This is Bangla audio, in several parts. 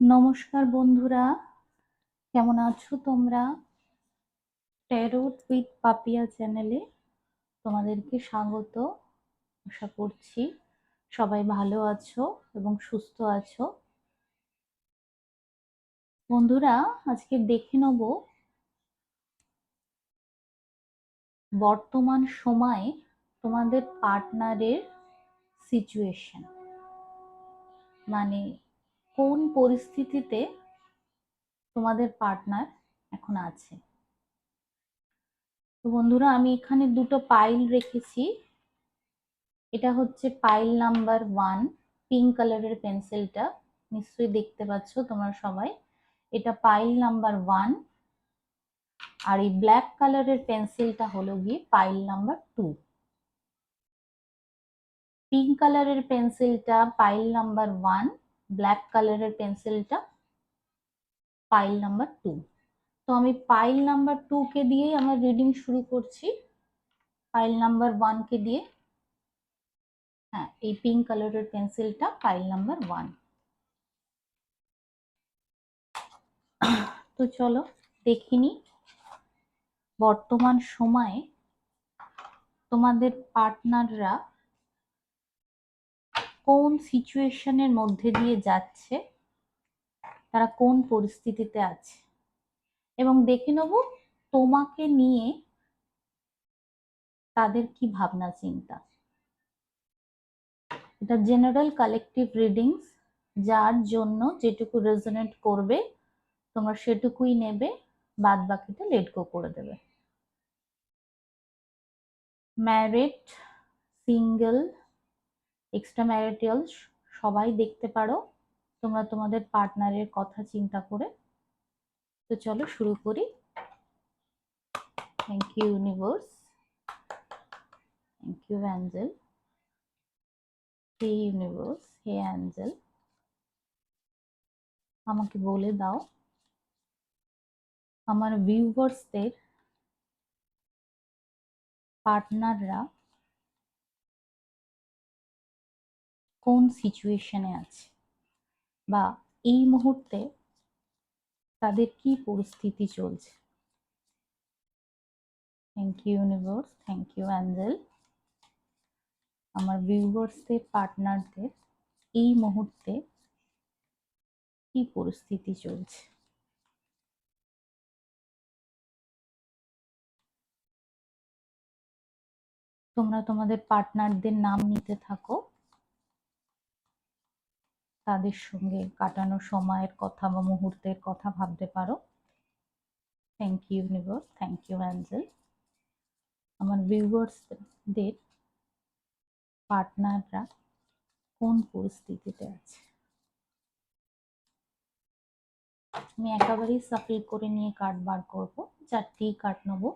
নমস্কার বন্ধুরা, কেমন আছো তোমরা? ট্যারোট উইথ পাপিয়া চ্যানেলে তোমাদেরকে স্বাগত। আশা করছি সবাই ভালো আছো এবং সুস্থ আছো। বন্ধুরা, আজকে দেখে নেব বর্তমান সময়ে তোমাদের পার্টনারের সিচুয়েশন, মানে কোন পরিস্থিতিতে তোমাদের পার্টনার এখন আছে। তো বন্ধুরা, আমি এখানে দুটো পাইল রেখেছি। এটা হচ্ছে পাইল নাম্বার 1, পিঙ্ক কালারের পেন্সিলটা নিশ্চয়ই দেখতে পাচ্ছ তোমরা সবাই। এটা পাইল নাম্বার 1, আর এই ব্ল্যাক কালারের পেন্সিলটা হলো গিয়ে পাইল নাম্বার 2। পিঙ্ক কালারের পেন্সিলটা পাইল নাম্বার 1, ব্ল্যাক কালারের পেন্সিলটা পাইল নাম্বার 2। তো আমি পাইল নাম্বার 2 কে দিয়েই আমার রিডিং শুরু করছি। পাইল নাম্বার 1 কে দিয়ে, হ্যাঁ, এই পিঙ্ক কালারের পেন্সিলটা পাইল নাম্বার 1। তো চলো দেখিনি বর্তমান সময়ে তোমাদের পার্টনাররা কোন সিচুয়েশনের মধ্যে দিয়ে যাচ্ছে, তারা কোন পরিস্থিতিতে আছে, এবং দেখে নেব তোমাকে নিয়ে তাদের কি ভাবনা চিন্তা। এটা জেনারেল কালেকটিভ রিডিংস, যার জন্য যেটুকু রেজোনেট করবে তোমরা সেটুকুই নেবে, বাদ বাকিটা লেট গো করে দেবে। ম্যারিড, সিঙ্গেল, এক্সট্রা ম্যারিটাল সবাই দেখতে পারো তোমরা তোমাদের পার্টনারের কথা চিন্তা করে। তো চলো শুরু করি। Thank you universe, thank you angel, হে ইউনিভার্স, হে অ্যাঞ্জেল, আমাকে বলে দাও আমার ভিউয়ার্সদের পার্টনাররা কোন সিচুয়েশনে আছে, বা এই মুহূর্তে তাদের কি পরিস্থিতি চলছে। Thank you universe, thank you angel, আমার ভিউয়ার্সদের পার্টনারদের এই মুহূর্তে কি পরিস্থিতি চলছে। তোমরা তোমাদের পার্টনারদের নাম নিতে থাকো, তাদের সঙ্গে কাটানো সময়ের কথা বা মুহূর্তের কথা ভাবতে পারো। Thank you universe, thank you angel, আমার ভিউয়ার্সদের পার্টনাররা কোন পরিস্থিতিতে আছে। আমি একেবারেই সাফল করে নিয়ে কার্ড বার করবো, 4টি কার্ড নেবো।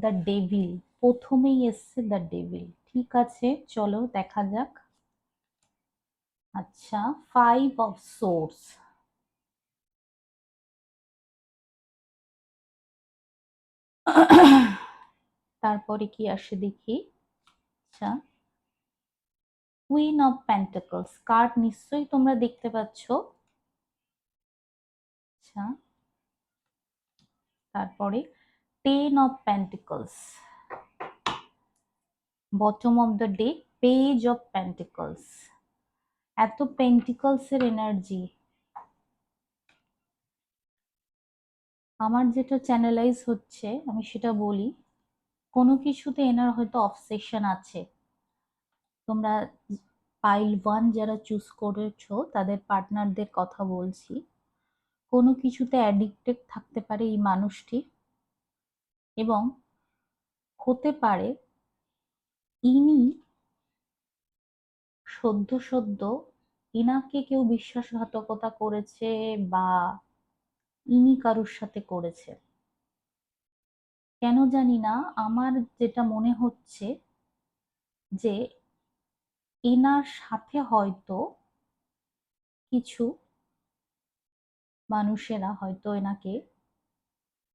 দ্য ডেভিল প্রথমেই এসছে, দ্য ডেভিল। ঠিক আছে, চলো দেখা যাক। আচ্ছা, 5 অফ সোর্স, তারপরে কি আসে দেখি। আচ্ছা, কুইন অফ পেন্টাকলস কার্ড নিশ্চয়ই তোমরা দেখতে পাচ্ছ। আচ্ছা, তারপরে 10 of pentacles, bottom of the day page of pentacles. এত পেন্টিকলস এর এনার্জি, আমার যেটা চ্যানেলাইজ হচ্ছে আমি সেটা বলি। কোনো কিছুতে এনার হয়তো অবসেশন আছে। তোমরা পাইল 1 যারা চুজ করেছো তাদের পার্টনারদের কথা বলছি। কোনো কিছুতে অ্যাডিক্টেড থাকতে পারে এই মানুষটি, এবং হতে পারে ইনি সদ্য সদ্য ইনাকে কেউ বিশ্বাসঘাতকতা করেছে, বা ইনি কারোর সাথে করেছে, কেন জানি না। আমার যেটা মনে হচ্ছে যে এনার সাথে হয়তো কিছু মানুষেরা হয়তো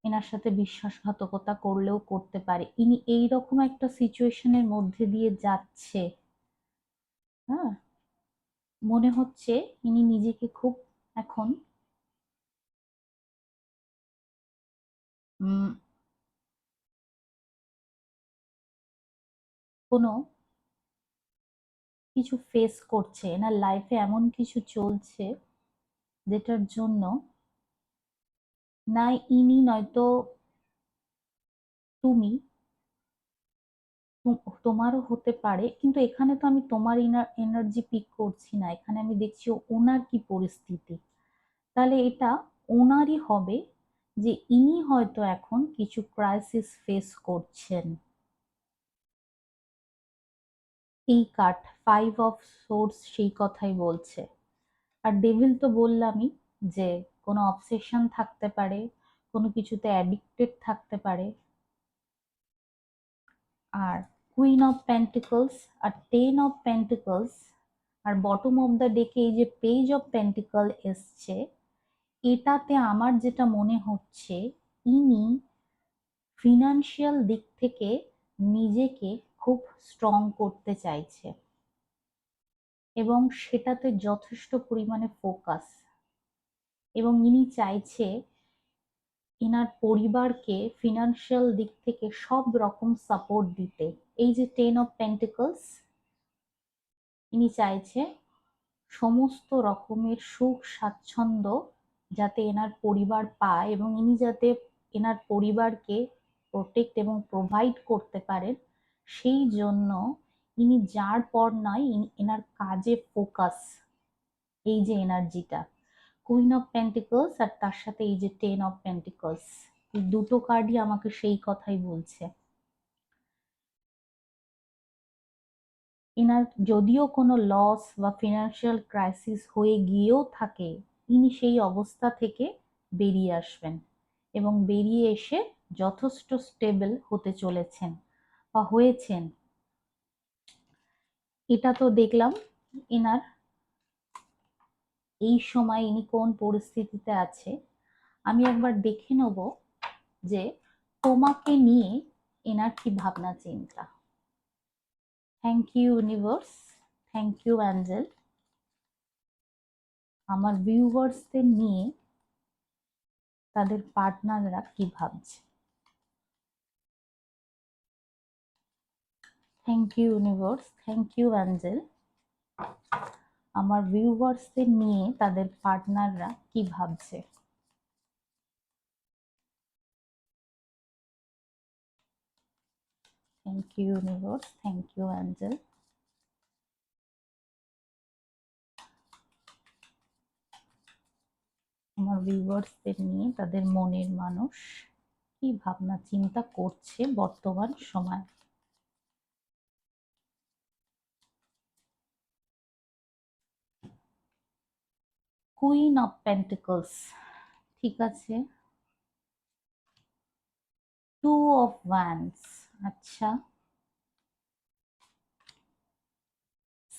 এনার সাথে বিশ্বাসঘাতকতা করলেও করতে পারে। ইনি এইরকম একটা সিচুয়েশনের মধ্যে দিয়ে যাচ্ছে। হ্যাঁ, মনে হচ্ছে ইনি নিজেকে খুব এখন কোনো কিছু ফেস করছে, এনার লাইফে এমন কিছু চলছে যেটার জন্য না ইনি নয়তো তুমি, তোমারও হতে পারে, কিন্তু এখানে তো আমি তোমার এনার্জি পিক করছি না, এখানে আমি দেখছি ওনার কি পরিস্থিতি। তাহলে এটা ওনারই হবে যে ইনি হয়তো এখন কিছু ক্রাইসিস ফেস করছেন। এই কার্ড 5 অফ সোর্স সেই কথাই বলছে। আর ডেভিল তো বললামই যে কোনো অবসেশন থাকতে পারে, কোনো কিছুতে অ্যাডিক্টেড থাকতে পারে। আর কুইন অফ পেন্টিকলস আর 10 অফ পেন্টিকলস আর বটম অফ দ্য ডেকে এই যে পেজ অফ পেন্টিকল এসছে, এটাতে আমার যেটা মনে হচ্ছে ইনি ফিনান্সিয়াল দিক থেকে নিজেকে খুব স্ট্রং করতে চাইছে এবং সেটাতে যথেষ্ট পরিমাণে ফোকাস, এবং ইনি চাইছে এনার পরিবারকে ফিনান্সিয়াল দিক থেকে সব রকম সাপোর্ট দিতে। এই যে 10 অফ পেন্টিকলস, ইনি চাইছে সমস্ত রকমের সুখ স্বাচ্ছন্দ্য যাতে এনার পরিবার পায় এবং ইনি যাতে এনার পরিবারকে প্রোটেক্ট এবং প্রোভাইড করতে পারেন, সেই জন্য ইনি যার পর নয় এনার কাজে ফোকাস। এই যে এনার্জিটা কুইন অফ পেন্টিকলস আর তার সাথে এই যে 10 অফ পেন্টিকলস, এই দুটো কার্ডই আমাকে সেই কথাই বলছে। এনার যদিও কোনো লস বা ফিনান্সিয়াল ক্রাইসিস হয়ে গিয়েও থাকে, ইনি সেই অবস্থা থেকে বেরিয়ে আসবেন এবং বেরিয়ে এসে যথেষ্ট স্টেবল হতে চলেছেন বা হয়েছেন। এটা তো দেখলাম এনার এই সময় ইনি কোন পরিস্থিতিতে আছে। আমি একবার দেখে নেব যে তোমাকে নিয়ে এনার কি ভাবনা চিন্তা। Thank you universe, thank you angel. আমার ভিউয়ার্সদের নিয়ে তাদের পার্টনাররা কি ভাবছে। Thank you universe, thank you angel. আমার ভিউয়ার্সদের নিয়ে তাদের পার্টনাররা কি ভাবছে। Thank you universe, thank you angel. আমার ভিউয়ার্সদের নিয়ে তাদের মনের মানুষ কি ভাবনা চিন্তা করছে বর্তমান সময়। কুইন অফ পেন্টিকলস, ঠিক আছে। 2 অফ ওয়ান্স, আচ্ছা।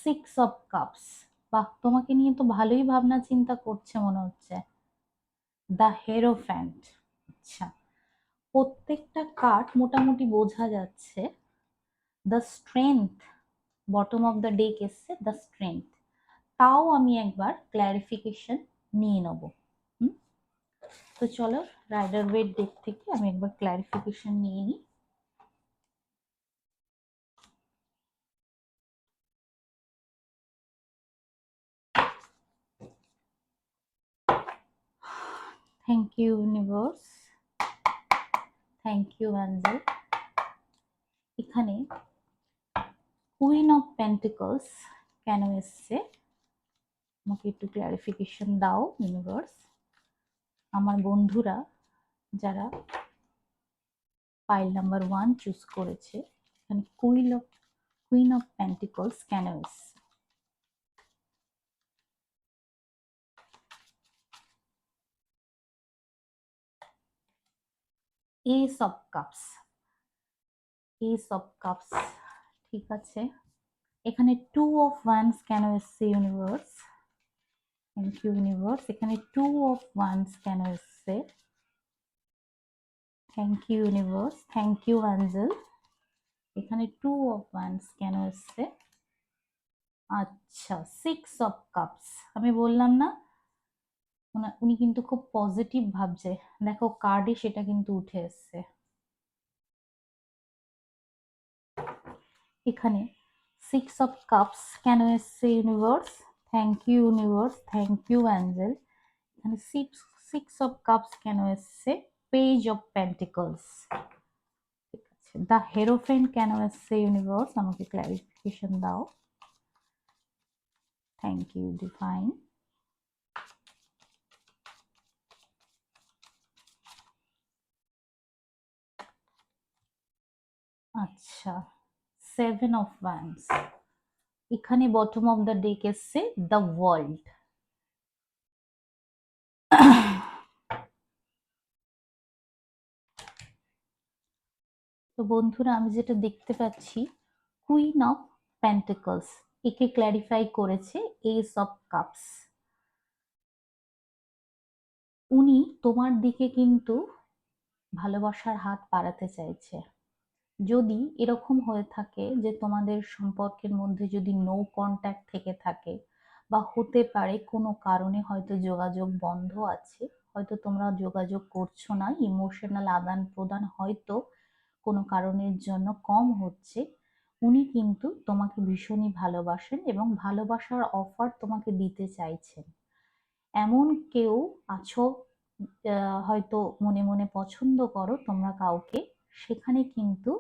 6 অফ কাপস, বাহ, তোমাকে নিয়ে তো ভালোই ভাবনা চিন্তা করছে মনে হচ্ছে। দ্য হেরোফ্যান্ট, আচ্ছা। প্রত্যেকটা কার্ড মোটামুটি বোঝা যাচ্ছে। The strength, bottom of the deck এসছে দ্য স্ট্রেংথ। তাও আমি একবার ক্ল্যারিফিকেশন নিয়ে নেব। তো চলো রাইডার ওয়েট ডেক থেকে আমি একবার ক্ল্যারিফিকেশন নিয়ে নিই। Thank you universe, thank you angel. এখানে কুইন অফ পেন্টিকলস কেন এসছে আমাকে একটু ক্ল্যারিফিকেশন দাও ইউনিভার্স। আমার বন্ধুরা যারা পাইল নাম্বার 1 চুজ করেছে, এখানে কুইন অফ পেন্টিকলস কেন এসছে। S of cups, S of cups, ঠিক আছে। এখানে 2 অফ ওয়ান্স কেন এসছে ইউনিভার্স। Thank you universe. এখানে 2 অফ ওয়ান্স কেন এসছে। Thank you universe, thank you angel. এখানে 2 অফ ওয়ান্স কেন এসছে। আচ্ছা, 6 অফ কাপস, আমি বললাম না উনি কিন্তু খুব পজিটিভ ভাবছে। দেখো কার্ডে সেটা কিন্তু উঠে এসছে। এখানে 6 অফ কাপস কেন এসছে universe? Thank you universe, thank you angel. এখানে সিক্স অফ কাপস কেন এসছে? Page of pentacles. ঠিক আছে, দ্য হেরোফেন্ট কেন এসছে ইউনিভার্স? আমাকে ক্লারিফিকেশন দাও। Thank you divine. আচ্ছা, 7 অফ ওয়ান্স। এখানে বটম অফ দ্য ডেক এসছে দ্য ওয়ার্ল্ড। তো বন্ধুরা, আমি যেটা দেখতে পাচ্ছি, কুইন অফ পেন্টিকলস, একে ক্ল্যারিফাই করেছে এস অফ কাপস। উনি তোমার দিকে কিন্তু ভালোবাসার হাত বাড়াতে চাইছে। যদি এরকম হয়ে থাকে যে তোমাদের সম্পর্কের মধ্যে যদি নো কন্ট্যাক্ট থেকে থাকে, বা হতে পারে কোনো কারণে হয়তো যোগাযোগ বন্ধ আছে, হয়তো তোমরা যোগাযোগ করছো না, ইমোশনাল আদান প্রদান হয়তো কোনো কারণের জন্য কম হচ্ছে, উনি কিন্তু তোমাকে ভীষণই ভালোবাসেন এবং ভালোবাসার অফার তোমাকে দিতে চাইছেন। এমন কেউ আছো, হয়তো মনে মনে পছন্দ করো তোমরা কাউকে, সেখানে কিন্তু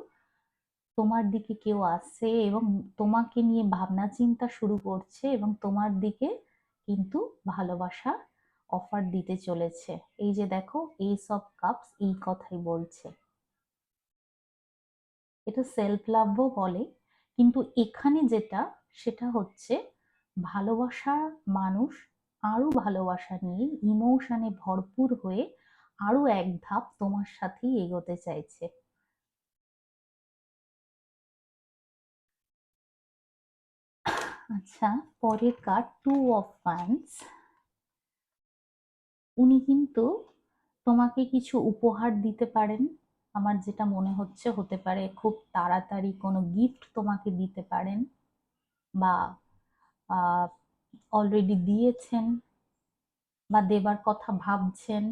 তোমার দিকে কেউ আসছে এবং তোমাকে নিয়ে ভাবনা চিন্তা শুরু করছে এবং তোমার দিকে কিন্তু ভালোবাসা অফার দিতে চলেছে। এই যে দেখো, এইস অফ কাপস এই কথাই বলছে। এটা সেলফ লাভও বলে, কিন্তু এখানে যেটা সেটা হচ্ছে ভালোবাসার মানুষ আরো ভালোবাসা নিয়ে ইমোশনে ভরপুর হয়ে আরো এক ধাপ তোমার সাথেই এগোতে চাইছে। আচ্ছা, পরের কার্ড 2 অফ ওয়ান্স। উনি কিন্তু তোমাকে কিছু উপহার দিতে পারেন। আমার যেটা মনে হচ্ছে, হতে পারে খুব তাড়াতাড়ি কোনো গিফট তোমাকে দিতে পারেন, বা অলরেডি দিয়েছেন, বা দেবার কথা ভাবছেন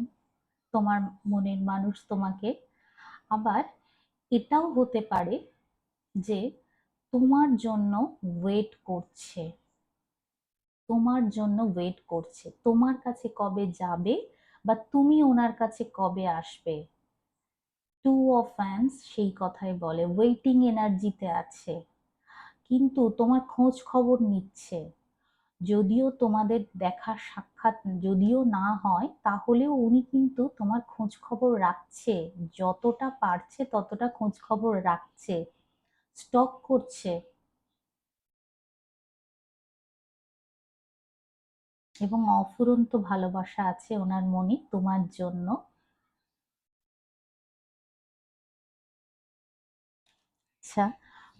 তোমার মনের মানুষ তোমাকে। আবার এটাও হতে পারে যে তোমার জন্য ওয়েট করছে, তোমার জন্য ওয়েট করছে, তোমার কাছে কবে যাবে বা তুমি ওনার কাছে কবে আসবে। 2 অফ ওয়ান্স সেই কথাই বলে, ওয়েটিং এনার্জিতে আছে, কিন্তু তোমার খোঁজ খবর নিচ্ছে। যদিও তোমাদের দেখা সাক্ষাৎ যদিও না হয়, তাহলেও উনি কিন্তু তোমার খোঁজ খবর রাখছে, যতটা পারছে ততটা খোঁজ খবর রাখছে, স্টক করছে, এবং অফুরন্ত ভালোবাসা আছে ওনার মনে তোমার জন্য। আচ্ছা,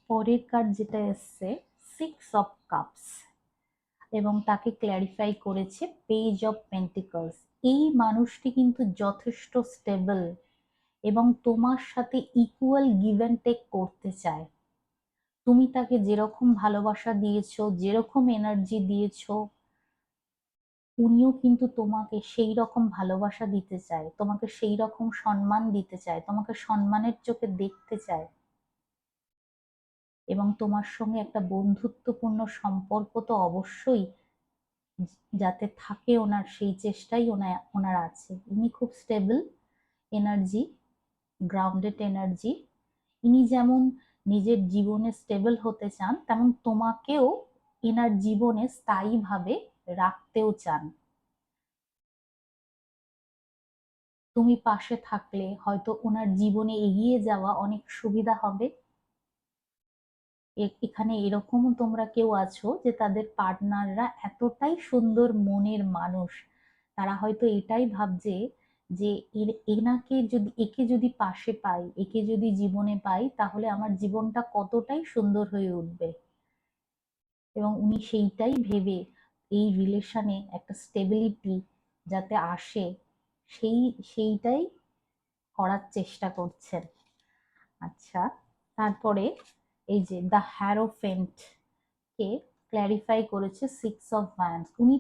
পরের কার্ড যেটা এসছে 6 অফ কাপস, এবং তাকে ক্ল্যারিফাই করেছে পেজ অফ পেন্টিকলস। এই মানুষটি কিন্তু যথেষ্ট স্টেবল এবং তোমার সাথে ইকুয়াল গিভ অ্যান্ড টেক করতে চায়। তুমি তাকে যেরকম ভালোবাসা দিয়েছো, যেরকম এনার্জি দিয়েছো, উনিও কিন্তু তোমাকে সেই রকম ভালোবাসা দিতে চায়, তোমাকে সেই রকম সম্মান দিতে চায়, তোমাকে সম্মানের চোখে দেখতে চায়, এবং তোমার সঙ্গে একটা বন্ধুত্বপূর্ণ সম্পর্ক তো অবশ্যই যাতে থাকে ওনার, সেই চেষ্টাই ওনার আছে। ইনি খুব স্টেবল এনার্জি, গ্রাউন্ডেড এনার্জি। ইনি যেমন নিজের জীবনে স্টেবল হতে চান, তেমন তোমাকেও এনার জীবনে স্থায়ীভাবে রাখতেও চান। তুমি পাশে থাকলে হয়তো ওনার জীবনে এগিয়ে যাওয়া অনেক সুবিধা হবে। এখানে এরকমও তোমরা কেউ আছো যে তাদের পার্টনাররা এতটাই সুন্দর মনের মানুষ, তারা হয়তো এটাই ভাবছে যে একে যদি পাশে পাই, একে যদি জীবনে পাই, তাহলে আমার জীবনটা কতটাই সুন্দর হয়ে উঠবে। এবং উনি সেইটাই ভেবে এই রিলেশনে একটা স্টেবিলিটি যাতে আসে, সেইটাই করার চেষ্টা করছেন। আচ্ছা, তারপরে এই যে দ্য হ্যারোফেন্ট কে ক্ল্যারিফাই করেছে 6 অফ ওয়ান্ডস। উনি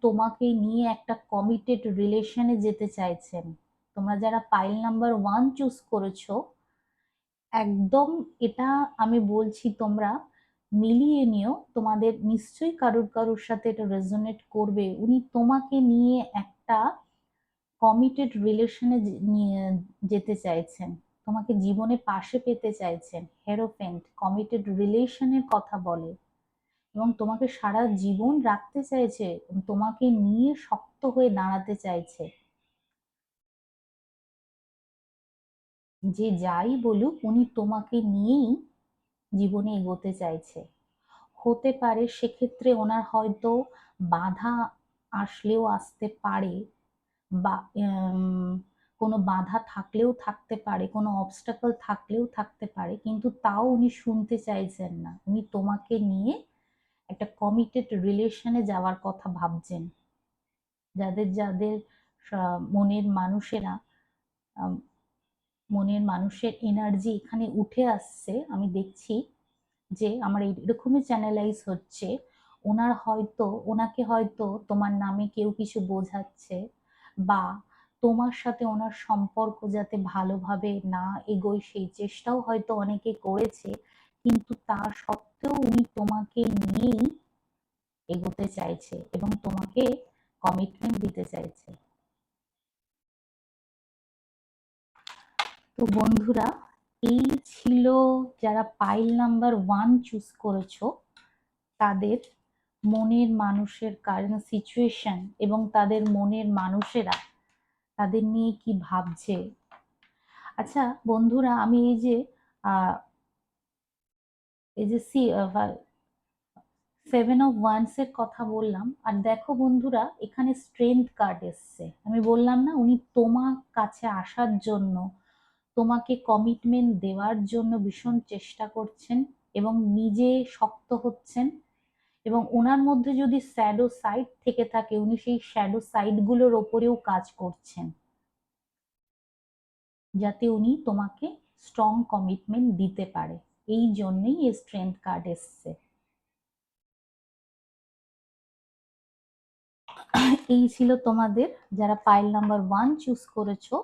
তোমাকে নিয়ে একটা কমিটেড রিলেশনে যেতে চাইছেন। তোমরা যারা পাইল নাম্বার 1 চুজ করেছো, একদম এটা আমি বলছি তোমরা মিলিয়ে নিও, তোমাদের নিশ্চয়ই কারুর কারুর সাথে এটা রেজোনেট করবে। উনি তোমাকে নিয়ে একটা কমিটেড রিলেশনে নিয়ে যেতে চাইছেন, তোমাকে জীবনে পাশে পেতে চাইছেন। হেরোফেন্ট কমিটেড রিলেশনের কথা বলে এবং তোমাকে সারা জীবন রাখতে চাইছে, তোমাকে নিয়ে শক্ত হয়ে দাঁড়াতে চাইছে। যে যাই বলুক উনি তোমাকে নিয়েই জীবনে এগোতে চাইছে। হতে পারে সেক্ষেত্রে ওনার হয়তো বাধা আসলেও আসতে পারে, বা কোনো বাধা থাকলেও থাকতে পারে, কোনো অবস্টাকল থাকলেও থাকতে পারে, কিন্তু তাও উনি শুনতে চাইছেন না। উনি তোমাকে নিয়ে একটা কমিটেড রিলেশনে যাওয়ার কথা ভাবছেন। যাদের যাদের মনের মানুষেরা মনের মানুষের এনার্জি এখানে উঠে আসছে, আমি দেখছি যে আমার এরকমই চ্যানেলাইজ হচ্ছে। ওনাকে হয়তো তোমার নামে কেউ কিছু বোঝাচ্ছে, বা তোমার সাথে ওনার সম্পর্ক যাতে ভালোভাবে না এগোয় সেই চেষ্টাও হয়তো অনেকে করেছে, কিন্তু তা সত্ত্বেও উনি তোমাকে নিয়েই এগোতে চাইছে এবং তোমাকে কমিটমেন্ট দিতে চাইছে। তো বন্ধুরা, এই ছিল যারা পাইল নাম্বার 1 চুজ করেছো তাদের মনের মানুষের কারেন্ট সিচুয়েশন এবং তাদের মনের মানুষেরা তাদের নিয়ে কি ভাবছে। আচ্ছা বন্ধুরা, আমি এই যে 7 অফ ওয়ান্ডস এর কথা বললাম, আর দেখো বন্ধুরা এখানে স্ট্রেংথ কার্ড এসছে। আমি বললাম না উনি তোমার কাছে আসার জন্য, তোমাকে কমিটমেন্ট দেওয়ার জন্য ভীষণ চেষ্টা করছেন এবং নিজে শক্ত হচ্ছেন, এবং ওনার মধ্যে যদি শ্যাডো সাইড থেকে থাকে উনি সেই শ্যাডো সাইড গুলোর ওপরেও কাজ করছেন যাতে উনি তোমাকে স্ট্রং কমিটমেন্ট দিতে পারে। এই জন্যই এই স্ট্রেংথ কার্ড এসছে। এই ছিল তোমাদের যারা পাইল নাম্বার 1 চুজ করেছো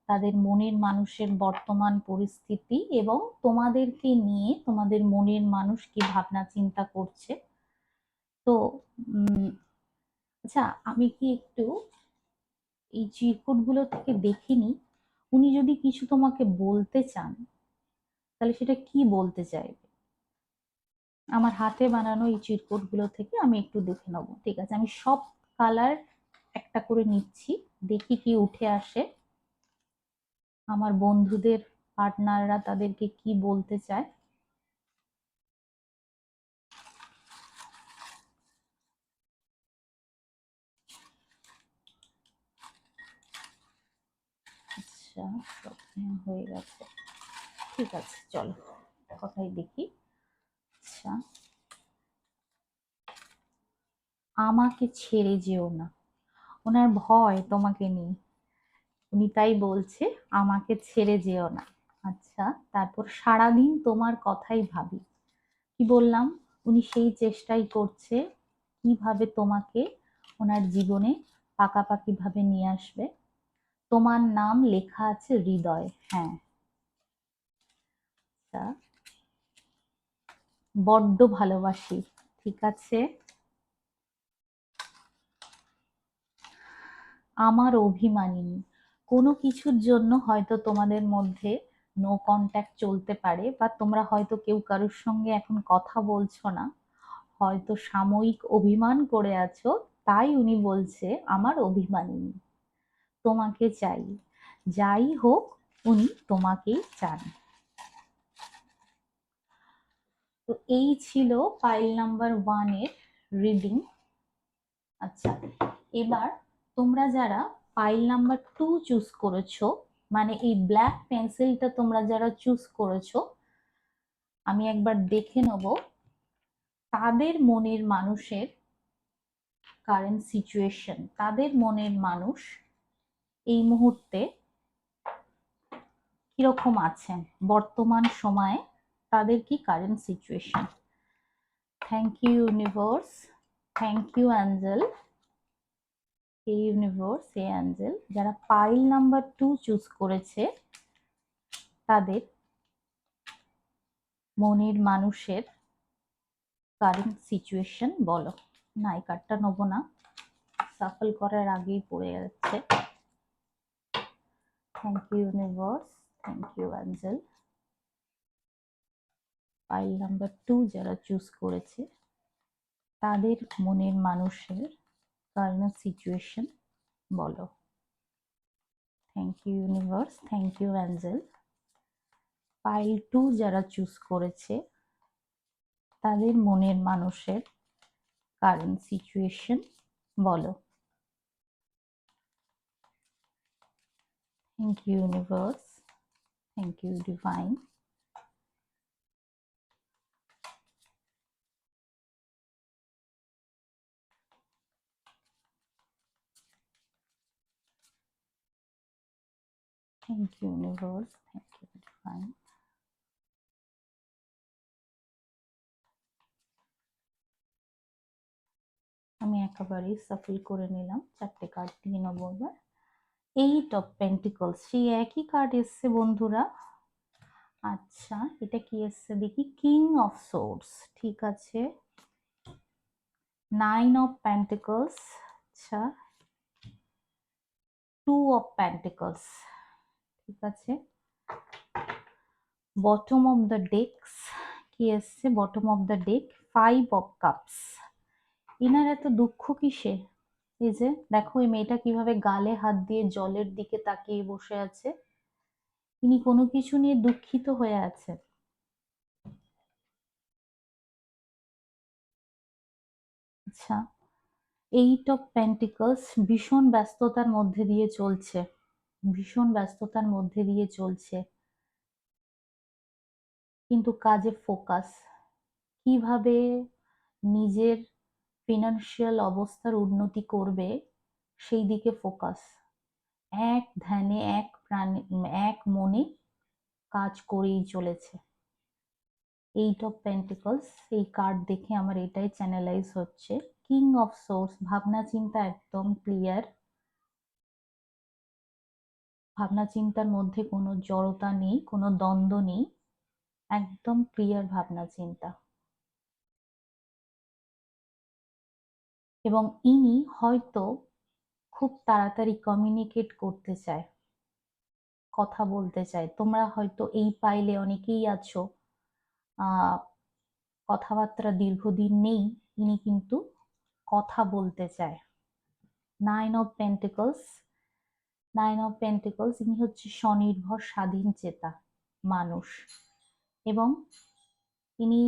তাদের মনের মানুষের বর্তমান পরিস্থিতি এবং তোমাদেরকে নিয়ে তোমাদের মনের মানুষ কি ভাবনা চিন্তা করছে। তো আচ্ছা, আমি কি একটু এই চিরকুট গুলো থেকে দেখিনি, উনি যদি কিছু তোমাকে বলতে চান তাহলে সেটা কি বলতে চাইবে? আমার হাতে বানানো এই চিরকুট গুলো থেকে আমি একটু দেখে নেবো। ঠিক আছে, আমি সব কালার একটা করে নিচ্ছি, দেখি কি উঠে আসে। আমার বন্ধুদের পার্টনাররা তাদেরকে কি বলতে চায়। আচ্ছা, সব নেওয়া হয়ে গেছে। ঠিক আছে, চলো কথাই দেখি। আচ্ছা, আমাকে ছেড়ে যেও না। ওনার ভয় তোমাকে নিয়ে, উনি তাই বলছে আমাকে ছেড়ে যেও না। আচ্ছা, তারপর সারাদিন তোমার কথাই ভাবি। কি বললাম, উনি সেই চেষ্টাই করছে কিভাবে তোমাকে ওনার জীবনে পাকাপাকি ভাবে নিয়ে আসবে। তোমার নাম লেখা আছে হৃদয়, হ্যাঁ। তা বড্ড ভালোবাসি, ঠিক আছে। আমার অভিমানিনী, কোনো কিছুর জন্য হয়তো তোমাদের মধ্যে নো কন্ট্যাক্ট চলতে পারে, বা তোমরা হয়তো কেউ কারোর সঙ্গে এখন কথা বলছো না, হয়তো সাময়িক অভিমান করে আছো। তাই উনি বলছে আমার অভিমানিনী, তোমাকে চাই, যাই হোক উনি তোমাকেই চান। তো এই ছিল পাইল নাম্বার 1 এর রিডিং। আচ্ছা, এবার তোমরা যারা পাইল নাম্বার 2 চুজ করেছো, মানে এই ব্ল্যাক পেন্সিলটা তোমরা যারা চুজ করেছো, আমি একবার দেখে নেব তাদের মনের মানুষের কারেন্ট সিচুয়েশন। তাদের মনের মানুষ এই মুহূর্তে কিরকম আছেন বর্তমান সময়ে, তাদের কি current situation. Thank you universe, thank you angel. এই ইউনিভার্স, এই অ্যাঞ্জেল, যারা পাইল নাম্বার 2 চুজ করেছে তাদের মনের মানুষের কারেন্ট সিচুয়েশন বলো। না, এই কার্ডটা নেবো না, সাফল করার আগেই পড়ে যাচ্ছে। Thank you universe, thank you angel. Pile number 2 যারা চুজ করেছে তাদের মনের মানুষের কারেন্ট সিচুয়েশন বলো। Thank you universe, thank you angel. Pile 2 যারা চুজ করেছে তাদের মনের মানুষের কারেন্ট সিচুয়েশন বলো। Thank you universe, thank you divine. Thank you universe, thank you divine. আমি একেবারেই সাফল করে নিলাম, 4টে কার্ড দিয়ে নেবো এবার। 8 অফ পেন্টিকলস, সেই একই কার্ড এসছে বন্ধুরা। আচ্ছা, এটা কি এসছে দেখি, কিং অফ সোর্ডস, ঠিক আছে। 9 অফ পেন্টিকলস, আচ্ছা। 2 অফ পেন্টিকলস, ঠিক আছে। বটম অফ দ্য ডেকস, কি এসছে bottom of the day, 5 of cups. Inner এত দুঃখ কিসে? এই যে দেখো এই মেয়েটা কিভাবে গালে হাত দিয়ে জলের দিকে তাকিয়ে বসে আছে, ইনি কোনো কিছু নিয়ে দুঃখিত হয়ে আছে। আচ্ছা, 8 অফ পেন্টিকলস, ভীষণ ব্যস্ততার মধ্যে দিয়ে চলছে, ভীষণ ব্যস্ততার মধ্যে দিয়ে চলছে, কিন্তু কাজে ফোকাস, কিভাবে নিজের ফিনান্সিয়াল অবস্থার উন্নতি করবে সেই দিকে ফোকাস, এক ধ্যানে এক প্রাণে এক মনে কাজ করেই চলেছে। 8 অফ পেন্টিকলস, এই কার্ড দেখে আমার এটাই চ্যানেলাইজ হচ্ছে। কিং অফ সোর্স, ভাবনা চিন্তা একদম ক্লিয়ার, ভাবনা চিন্তার মধ্যে কোনো জড়তা নেই, কোনো দ্বন্দ্ব নেই, একদম ক্লিয়ার ভাবনা চিন্তা। এবং ইনি হয়তো খুব তাড়াতাড়ি কমিউনিকেট করতে চায়, কথা বলতে চায়। তোমরা হয়তো এই পাইলে অনেকেই আছো কথাবার্তা দীর্ঘদিন নেই, ইনি কিন্তু কথা বলতে চায়। 9 অফ পেন্টিকলস, 9 অফ পেন্টিকলস, ইনি হচ্ছে স্বনির্ভর স্বাধীন চেতা মানুষ, এবং ইনি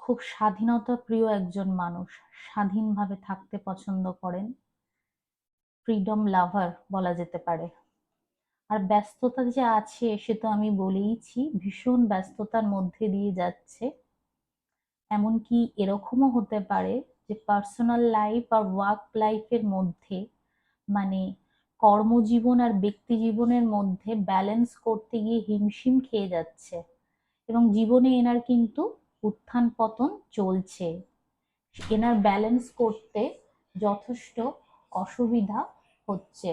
খুব স্বাধীনতা প্রিয় একজন মানুষ, স্বাধীনভাবে থাকতে পছন্দ করেন, ফ্রিডম লাভার বলা যেতে পারে। আর ব্যস্ততা যে আছে সে তো আমি বলেইছি, ভীষণ ব্যস্ততার মধ্যে দিয়ে যাচ্ছে। এমনকি এরকমও হতে পারে যে পার্সোনাল লাইফ আর ওয়ার্ক লাইফের মধ্যে, মানে কর্মজীবন আর ব্যক্তি জীবনের মধ্যে ব্যালেন্স করতে গিয়ে হিমশিম খেয়ে যাচ্ছে, এবং জীবনে এনার কিন্তু উত্থান পতন চলছে, এনার ব্যালেন্স করতে যথেষ্ট অসুবিধা হচ্ছে।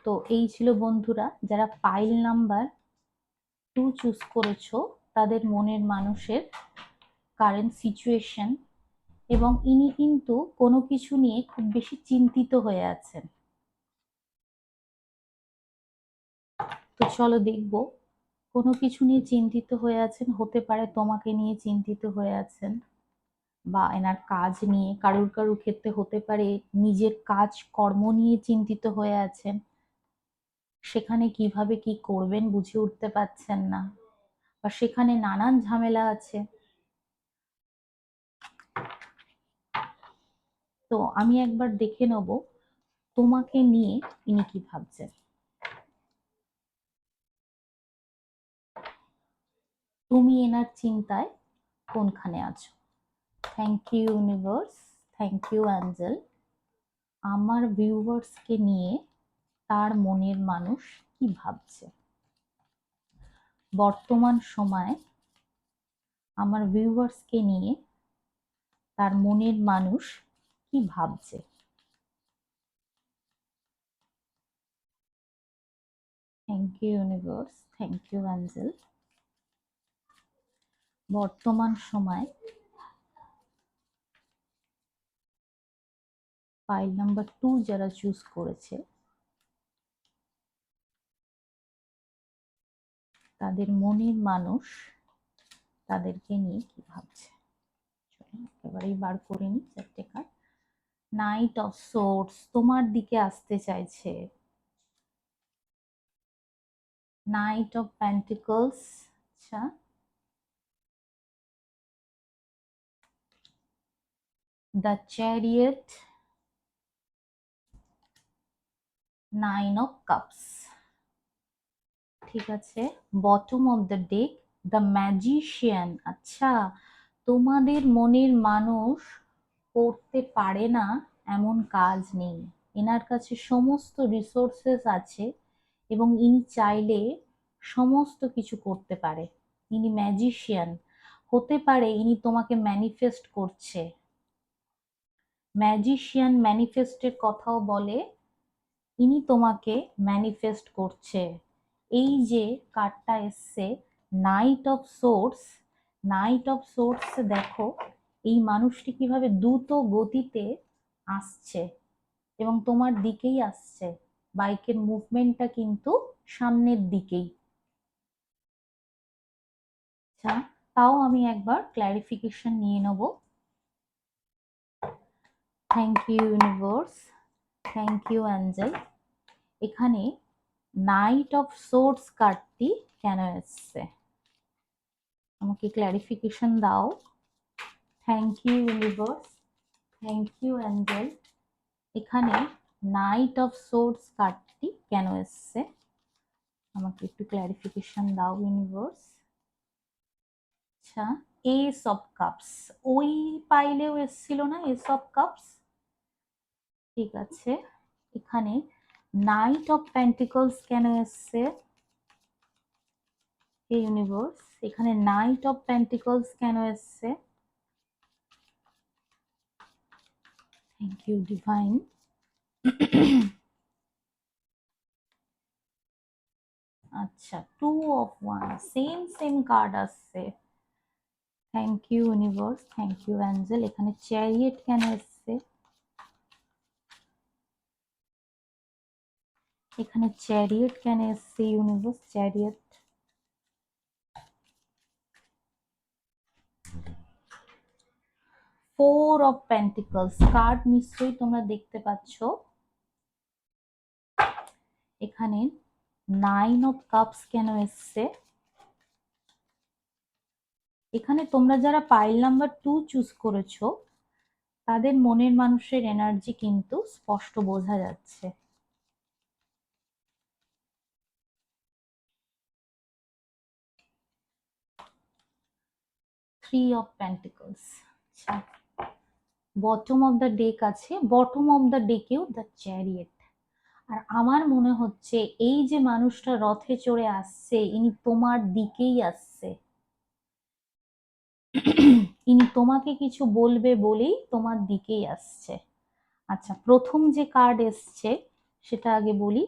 তো এই ছিল বন্ধুরা, যারা পাইল নাম্বার 2 চুজ করেছো তাদের মনের মানুষের কারেন্ট সিচুয়েশন, এবং ইনি কিন্তু কোনো কিছু নিয়ে খুব বেশি চিন্তিত হয়ে আছেন। তো চলো দেখবো, কোনো কিছু নিয়ে চিন্তিত হয়ে আছেন, হতে পারে তোমাকে নিয়ে চিন্তিত হয়ে আছেন, বা এনার কাজ নিয়ে, কারুর কারুর ক্ষেত্রে হতে পারে নিজের কাজ কর্ম নিয়ে চিন্তিত হয়ে আছেন, সেখানে কিভাবে কি করবেন বুঝে উঠতে পারছেন না, বা সেখানে নানান ঝামেলা আছে। তো আমি একবার দেখে নেব তোমাকে নিয়ে ইনি কি ভাবছেন, তুমি এনার চিন্তায় কোনখানে আছো। Thank you universe, thank you angel. আমার ভিউয়ার্সকে নিয়ে তার মনের মানুষ কি ভাবছে? বর্তমান সময়ে আমার ভিউয়ার্সকে নিয়ে তার মনের মানুষ কি ভাবছে? Thank you universe, thank you angel. বর্তমান সময়ে ফাইল নাম্বার 2 যারা চুজ করেছে তাদের মনের মানুষ তাদেরকে নিয়ে কি ভাবছে? একেবারেই বার করে নি চারটে কার্ড। নাইট অফ সোর্স তোমার দিকে আসতে চাইছে। নাইট অফ পেন্টিকলস, আচ্ছা, the chariot, nine of cups. ঠিক আছে, bottom of the day the magician. আচ্ছা, তোমাদের মনের মানুষ করতে পারে না এমন কাজ নেই, এনার কাছে সমস্ত রিসোর্সেস আছে এবং ইনি চাইলে সমস্ত কিছু করতে পারে। ইনি ম্যাজিশিয়ান। হতে পারে ইনি তোমাকে ম্যানিফেস্ট করছে। ম্যাজিশিয়ান ম্যানিফেস্টের কথাও বলে, ইনি তোমাকে ম্যানিফেস্ট করছে। এই যে কার্ডটা এসছে night of source, night of source দেখো এই মানুষটি কিভাবে দ্রুত গতিতে আসছে এবং তোমার দিকেই আসছে। বাইকের মুভমেন্টটা কিন্তু সামনের দিকেই। আচ্ছা, তাও আমি একবার ক্ল্যারিফিকেশন নিয়ে নেব। Thank you universe, thank you angel. এখানে নাইট অফ সোর্স কার্ডটি কেন এসছে আমাকে ক্ল্যারিফিকেশন দাও। Thank you universe, thank you angel. এখানে নাইট অফ সোর্স কার্ডটি কেন এসছে আমাকে একটু ক্ল্যারিফিকেশন দাও ইউনিভার্স। আচ্ছা, এস অফ কাপস, ওই পাইলেও এসছিল না এস অফ কাপস? ঠিক আছে, এখানে নাইট অফ পেন্টিকলস কেন এসছে এই ইউনিভার্স? এখানে নাইট অফ পেন্টিকলস কেন এসছে? Thank you divine. আচ্ছা, 2 অফ 1, সেম কার্ড আসছে। Thank you universe, thank you angel. এখানে চ্যারিয়েট কেন এসছে? এখানে চ্যারিয়েট কেন এসছে universe? Chariot, 4 of pentacles card নিশ্চয়ই তোমরা দেখতে পাচ্ছ। এখানে 9 অফ কাপস কেন এসছে? এখানে তোমরা যারা পাইল নাম্বার 2 চুজ করেছো তাদের মনের মানুষের এনার্জি কিন্তু স্পষ্ট বোঝা যাচ্ছে। 3 অফ পেন্টিকলস। আচ্ছা, বটম অফ দ্য ডেক আছে, বটম অফ দ্য ডেকেও দ্য চ্যারিয়েট। আর আমার মনে হচ্ছে এই যে মানুষটা রথে চড়ে আসছে ইনি তোমার দিকেই আসছে। ইনি তোমাকে কিছু বলবে বলেই তোমার দিকেই আসছে। আচ্ছা, প্রথম যে কার্ড এসছে সেটা আগে বলি।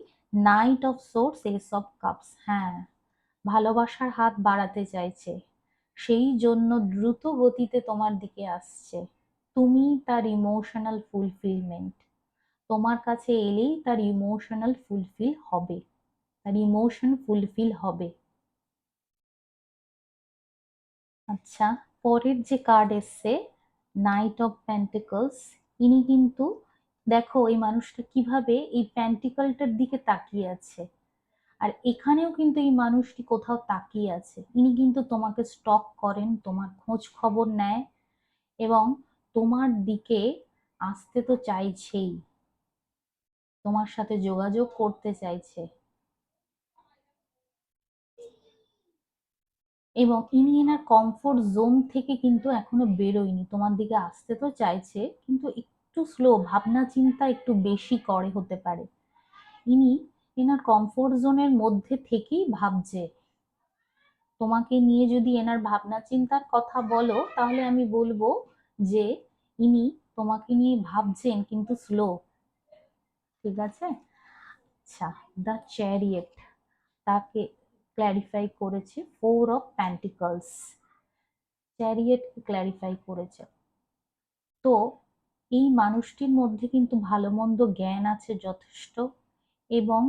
Night of source, S of cups. হ্যাঁ, ভালোবাসার হাত বাড়াতে চাইছে, সেই জন্য দ্রুত গতিতে তোমার দিকে আসছে। তুমি তার ইমোশনাল ফুলফিলমেন্ট। তোমার কাছে এলেই তার ইমোশনাল ফুলফিল হবে, তার ইমোশন ফুলফিল হবে। আচ্ছা, পরের যে কার্ড এসছে নাইট অফ পেন্টিকলস, ইনি কিন্তু দেখো এই মানুষটা কিভাবে এই পেন্টিকলটার দিকে তাকিয়ে আছে। আর এখানেও কিন্তু এই মানুষটি কোথাও তাকিয়ে আছে। ইনি কিন্তু তোমাকে স্টক করেন, তোমার খোঁজ খবর নেয় এবং তোমার দিকে আসতে তো চাইছেই, তোমার সাথে যোগাযোগ করতে চাইছে। এবং ইনি এনার কমফোর্ট জোন থেকে কিন্তু এখনো বেরোয়নি, তোমার দিকে আসতে তো চাইছে কিন্তু একটু স্লো, ভাবনা চিন্তা একটু বেশি করে হতে পারে। ইনি এনার কমফোর্ট জোনের মধ্যে থেকেই ভাবছে। তোমাকে নিয়ে যদি এনার ভাবনা চিন্তার কথা বলো তাহলে আমি বলবো যে ইনি তোমাকে নিয়ে ভাবছেন কিন্তু স্লো। ঠিক আছে। আচ্ছা, দ্য চ্যারিয়েট তাকে ক্ল্যারিফাই করেছে 4 অফ পেন্টিকলস, চ্যারিয়েট ক্ল্যারিফাই করেছে। তো এই মানুষটির মধ্যে কিন্তু ভালো মন্দ জ্ঞান আছে যথেষ্ট, এবং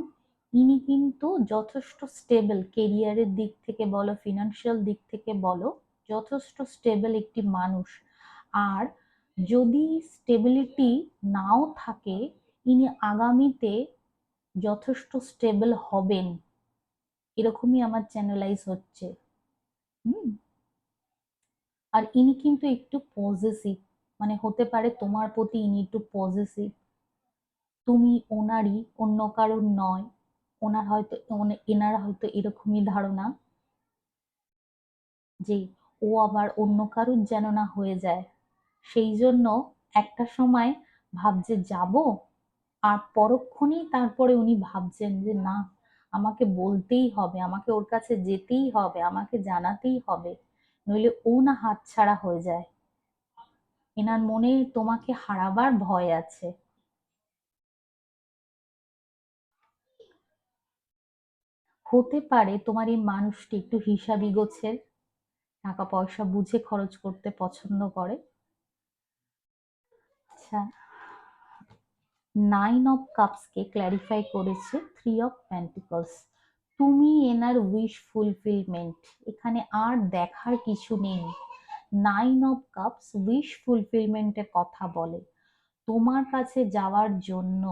ইনি কিন্তু যথেষ্ট স্টেবল, কেরিয়ারের দিক থেকে বলো, ফিনান্সিয়াল দিক থেকে বলো, যথেষ্ট স্টেবল একটি মানুষ। আর যদি স্টেবিলিটি নাও থাকে, ইনি আগামীতে যথেষ্ট স্টেবল হবেন, এরকমই আমার চ্যানেলাইজ হচ্ছে। হুম। আর ইনি কিন্তু একটু পজেসিভ, মানে হতে পারে তোমার প্রতি ইনি একটু পজেসিভ, তুমি ওনারই, অন্য কারোর নয়। ওনার হয়তো এনার হয়তো এরকমই ধারণা যে ও আবার অন্য কারোর যেন না হয়ে যায়, সেই জন্য একটা সময় ভাবছে যাব, আর পরক্ষণেই তারপরে উনি ভাবছেন যে না, আমাকে বলতেই হবে, আমাকে ওর কাছে যেতেই হবে, আমাকে জানাতেই হবে, নইলে ও না হাতছাড়া হয়ে যায়। এনার মনে তোমাকে হারাবার ভয় আছে। হতে পারে তোমার এই মানুষটি একটু হিসাবি গোছের, টাকা পয়সা বুঝে খরচ করতে পছন্দ করে। আচ্ছা, 9 অফ কাপসকে ক্ল্যারিফাই করেছে 3 অফ পেন্টিকলস। তুমি এনার উইশ ফুলফিলমেন্ট, এখানে আর দেখার কিছু নেই। 9 অফ কাপস উইশ ফুলফিলমেন্টের কথা বলে, তোমার কাছে যাওয়ার জন্য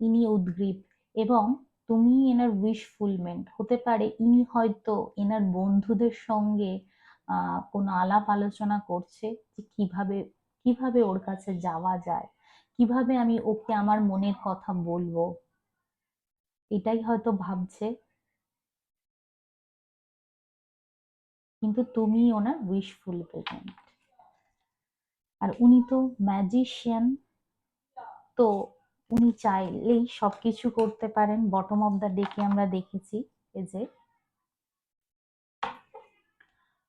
ইনি উদগ্রীব, এবং তুমি এনার উইশফুলমেন্ট হতে পারে। ইনি হয়তো এনার বন্ধুদের সঙ্গে কোনো আলাপ আলোচনা করছে যে কিভাবে কিভাবে ওর কাছে যাওয়া যায়, কিভাবে আমি ওকে আমার মনের কথা বলবো, এটাই হয়তো ভাবছে। কিন্তু তুমি ওনার উইশফুলফিলমেন্ট। আর উনি তো ম্যাজিশিয়ান, তো উনি চাইলেই সবকিছু করতে পারেন। বটম অফ দ্য ডেকে আমরা দেখেছি এই যে,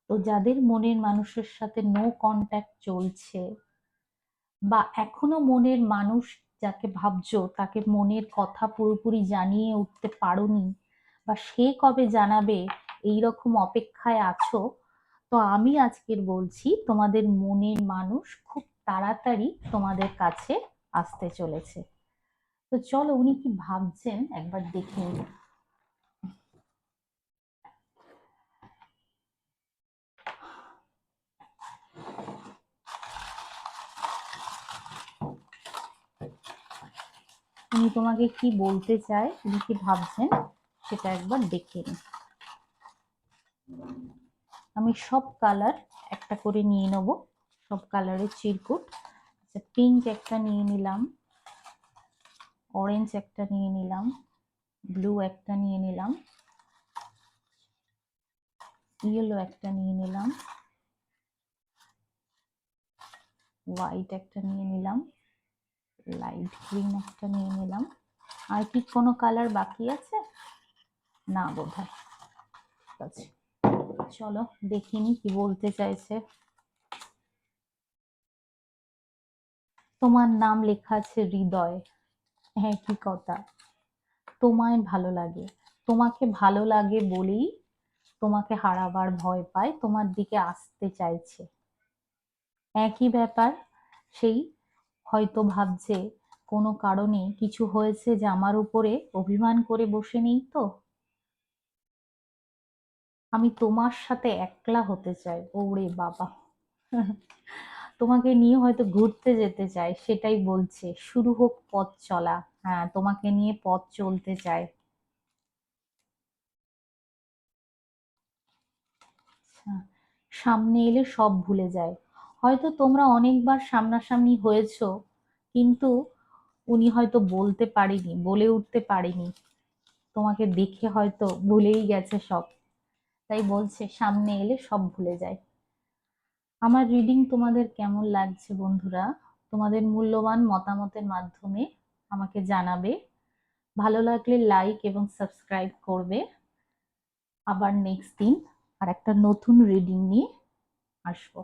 তো যাদের মনের মানুষের সাথে নো কন্ট্যাক্ট চলছে, বা এখনো মনের মানুষ যাকে ভাবছো তাকে মনের কথা পুরোপুরি জানিয়ে উঠতে পারোনি, বা সে কবে জানাবে এই রকম অপেক্ষায় আছো, তো আমি আজকের বলছি তোমাদের মনের মানুষ খুব তাড়াতাড়ি তোমাদের কাছে আসতে চলেছে। তো চলো উনি কি ভাবছেন একবার দেখে নিই। উনি তোমাকে কি বলতে চায়, উনি কি ভাবছেন সেটা একবার দেখে নিই। আমি সব কালার একটা করে নিয়ে নেব, সব কালারের চিরকুট। আচ্ছা, পিঙ্ক একটা নিয়ে নিলাম, অরেঞ্জ একটা নিয়ে নিলাম, ব্লু একটা নিয়ে নিলাম, ইয়েলো একটা নিয়ে নিলাম, হোয়াইট একটা নিয়ে নিলাম, লাইট গ্রিন একটা নিয়ে নিলাম। আর কি কোনো কালার বাকি আছে? না বোধহয়। ঠিক আছে, চলো দেখিনি কি বলতে চাইছে। তোমার নাম লেখা আছে হৃদয়। হ্যাঁ, কি কথা, তোমায় ভালো লাগে, তোমাকে ভালো লাগে বলেই তোমাকে হারাবার ভয় পায়, তোমার দিকে আসতে চাইছে। একই ব্যাপার, সেই হয়তো ভাবছে কোনো কারণে কিছু হয়েছে যে আমার উপরে অভিমান করে বসে নেই তো, আমি তোমার সাথে একলা হতে চাই। ওরে বাবা, তোমাকে নিয়ে হয়তো ঘুরতে যেতে চায়, সেটাই বলছে। শুরু হোক পথ চলা। হ্যাঁ, তোমাকে নিয়ে পথ চলতে চায়। আচ্ছা, সামনে এলে সব ভুলে যায়। হয়তো তোমরা অনেকবার সামনাসামনি হয়েছো, কিন্তু উনি হয়তো বলতে পারেনি, বলে উঠতে পারেনি, তোমাকে দেখে হয়তো ভুলেই গেছে সব। তাই বলছে সামনে এলে সব ভুলে যায়। আমার রিডিং তোমাদের কেমন লাগছে বন্ধুরা? তোমাদের মূল্যবান মতামতের মাধ্যমে আমাকে জানাবে। ভালো লাগলে লাইক এবং সাবস্ক্রাইব করবে। আবার নেক্সট দিন আর একটা নতুন রিডিং নিয়ে আসবো।